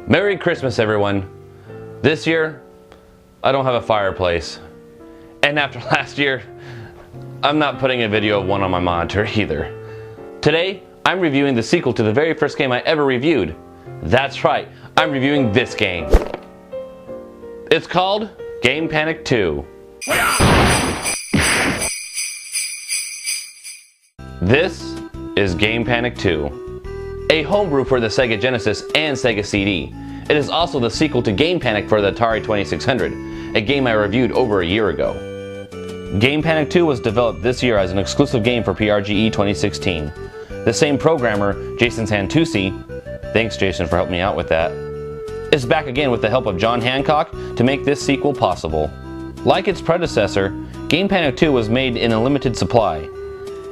Merry Christmas, everyone. This year, I don't have a fireplace. And after last year, I'm not putting a video of one on my monitor either. Today, I'm reviewing the sequel to the very first game I ever reviewed. That's right, I'm reviewing this game. It's called Game Panic 2. This is Game Panic 2. A homebrew for the Sega Genesis and Sega CD. It is also the sequel to Game Panic for the Atari 2600, a game I reviewed over a year ago. Game Panic 2 was developed this year as an exclusive game for PRGE 2016. The same programmer, Jason Santuci, thanks Jason for helping me out with that, is back again with the help of John Hancock to make this sequel possible. Like its predecessor, Game Panic 2 was made in a limited supply,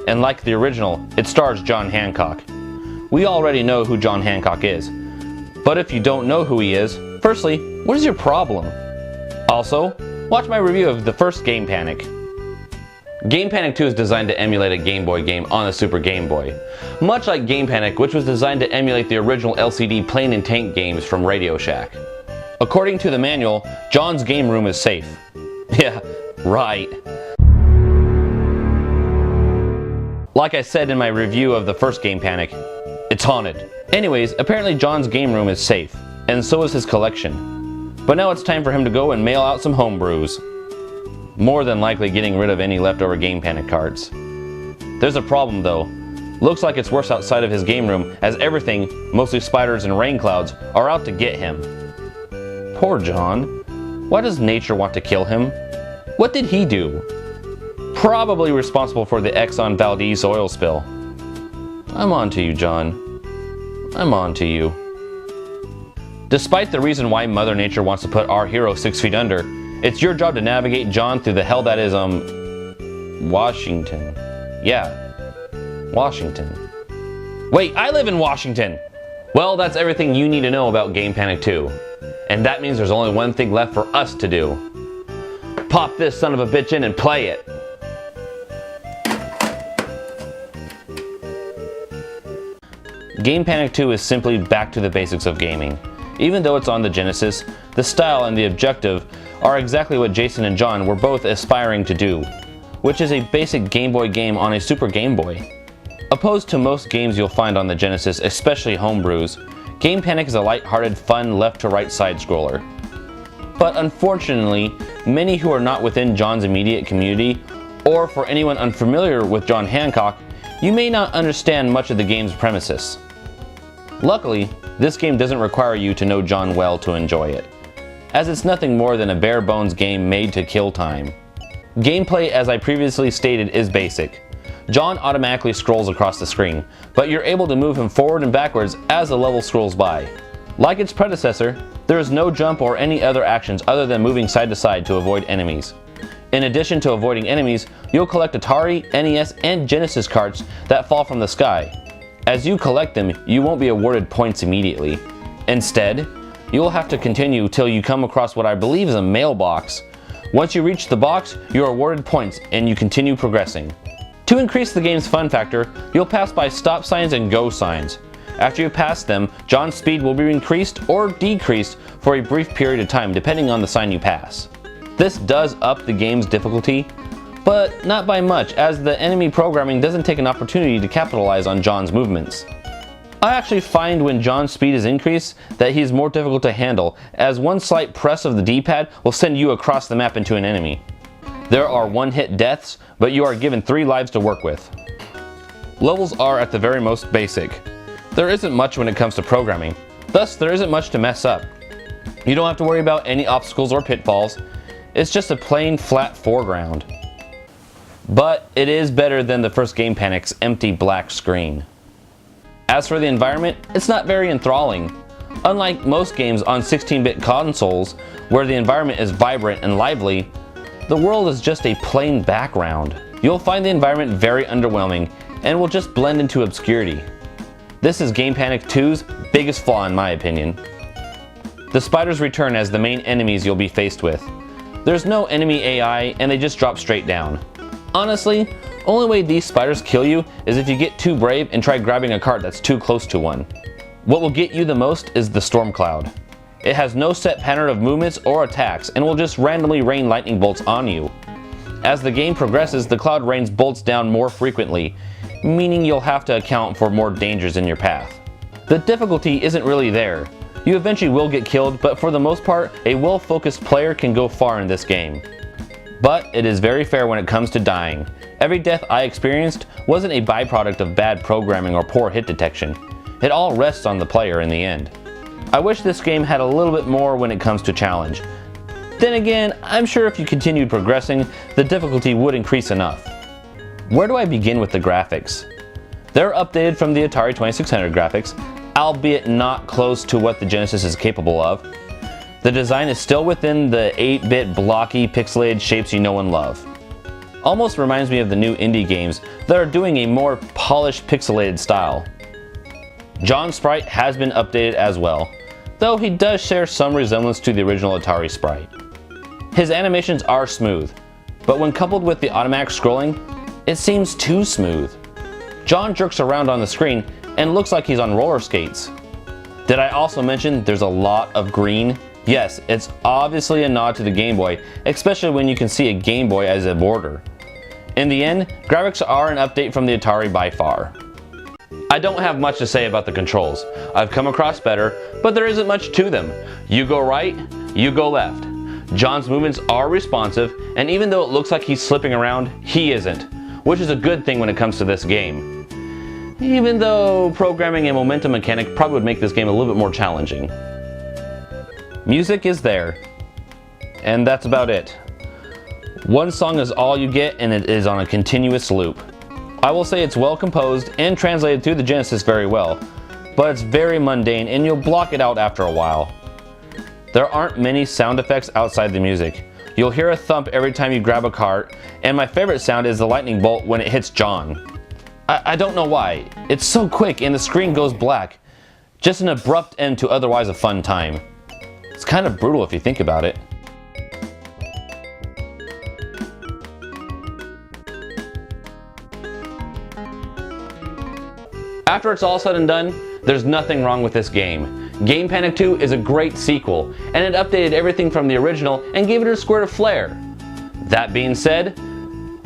and like the original, it stars John Hancock. We already know who John Hancock is, but if you don't know who he is, firstly, what is your problem? Also, watch my review of the first Game Panic. Game Panic 2 is designed to emulate a Game Boy game on the Super Game Boy, much like Game Panic, which was designed to emulate the original LCD Plane and Tank games from Radio Shack. According to the manual, John's game room is safe. Yeah, right. Like I said in my review of the first Game Panic, it's haunted. Anyways, apparently John's game room is safe, and so is his collection. But now it's time for him to go and mail out some homebrews. More than likely getting rid of any leftover Game Panic cards. There's a problem though. Looks like it's worse outside of his game room, as everything, mostly spiders and rain clouds, are out to get him. Poor John. Why does nature want to kill him? What did he do? Probably responsible for the Exxon Valdez oil spill. I'm on to you, John. I'm on to you. Despite the reason why Mother Nature wants to put our hero 6 feet under, it's your job to navigate John through the hell that is, Washington. Yeah, Washington. Wait, I live in Washington! Well, that's everything you need to know about Game Panic 2. And that means there's only one thing left for us to do. Pop this son of a bitch in and play it! Game Panic 2 is simply back to the basics of gaming. Even though it's on the Genesis, the style and the objective are exactly what Jason and John were both aspiring to do, which is a basic Game Boy game on a Super Game Boy. Opposed to most games you'll find on the Genesis, especially homebrews, Game Panic is a light-hearted, fun left-to-right side-scroller. But unfortunately, many who are not within John's immediate community, or for anyone unfamiliar with John Hancock, you may not understand much of the game's premises. Luckily, this game doesn't require you to know John well to enjoy it, as it's nothing more than a bare-bones game made to kill time. Gameplay, as I previously stated, is basic. John automatically scrolls across the screen, but you're able to move him forward and backwards as the level scrolls by. Like its predecessor, there is no jump or any other actions other than moving side to side to avoid enemies. In addition to avoiding enemies, you'll collect Atari, NES, and Genesis carts that fall from the sky. As you collect them, you won't be awarded points immediately. Instead, you'll have to continue till you come across what I believe is a mailbox. Once you reach the box, you are awarded points and you continue progressing. To increase the game's fun factor, you'll pass by stop signs and go signs. After you pass them, John's speed will be increased or decreased for a brief period of time depending on the sign you pass. This does up the game's difficulty, but not by much, as the enemy programming doesn't take an opportunity to capitalize on John's movements. I actually find when John's speed is increased that he is more difficult to handle, as one slight press of the D-pad will send you across the map into an enemy. There are one-hit deaths, but you are given 3 lives to work with. Levels are at the very most basic. There isn't much when it comes to programming, thus there isn't much to mess up. You don't have to worry about any obstacles or pitfalls, it's just a plain flat foreground. But it is better than the first Game Panic's empty black screen. As for the environment, it's not very enthralling. Unlike most games on 16-bit consoles, where the environment is vibrant and lively, the world is just a plain background. You'll find the environment very underwhelming and will just blend into obscurity. This is Game Panic 2's biggest flaw in my opinion. The spiders return as the main enemies you'll be faced with. There's no enemy AI and they just drop straight down. Honestly, only way these spiders kill you is if you get too brave and try grabbing a cart that's too close to one. What will get you the most is the storm cloud. It has no set pattern of movements or attacks and will just randomly rain lightning bolts on you. As the game progresses, the cloud rains bolts down more frequently, meaning you'll have to account for more dangers in your path. The difficulty isn't really there. You eventually will get killed, but for the most part, a well-focused player can go far in this game. But it is very fair when it comes to dying. Every death I experienced wasn't a byproduct of bad programming or poor hit detection. It all rests on the player in the end. I wish this game had a little bit more when it comes to challenge. Then again, I'm sure if you continued progressing, the difficulty would increase enough. Where do I begin with the graphics? They're updated from the Atari 2600 graphics, albeit not close to what the Genesis is capable of. The design is still within the 8-bit blocky pixelated shapes you know and love. Almost reminds me of the new indie games that are doing a more polished pixelated style. John's sprite has been updated as well, though he does share some resemblance to the original Atari sprite. His animations are smooth, but when coupled with the automatic scrolling, it seems too smooth. John jerks around on the screen and looks like he's on roller skates. Did I also mention there's a lot of green? Yes, it's obviously a nod to the Game Boy, especially when you can see a Game Boy as a border. In the end, graphics are an update from the Atari by far. I don't have much to say about the controls. I've come across better, but there isn't much to them. You go right, you go left. John's movements are responsive, and even though it looks like he's slipping around, he isn't, which is a good thing when it comes to this game. Even though programming a momentum mechanic probably would make this game a little bit more challenging. Music is there, and that's about it. One song is all you get, and it is on a continuous loop. I will say it's well composed and translated through the Genesis very well, but it's very mundane and you'll block it out after a while. There aren't many sound effects outside the music. You'll hear a thump every time you grab a cart, and my favorite sound is the lightning bolt when it hits John. I don't know why. It's so quick and the screen goes black. Just an abrupt end to otherwise a fun time. It's kind of brutal if you think about it. After it's all said and done, there's nothing wrong with this game. Game Panic 2 is a great sequel, and it updated everything from the original and gave it a squirt of flair. That being said,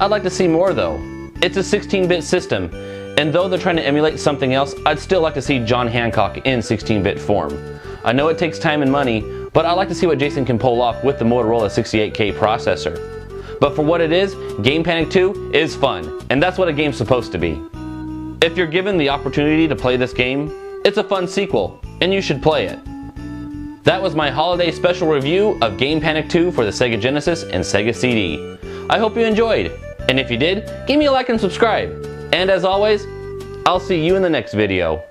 I'd like to see more though. It's a 16-bit system, and though they're trying to emulate something else, I'd still like to see John Hancock in 16-bit form. I know it takes time and money, but I'd like to see what Jason can pull off with the Motorola 68K processor. But for what it is, Game Panic 2 is fun, and that's what a game's supposed to be. If you're given the opportunity to play this game, it's a fun sequel, and you should play it. That was my holiday special review of Game Panic 2 for the Sega Genesis and Sega CD. I hope you enjoyed, and if you did, give me a like and subscribe. And as always, I'll see you in the next video.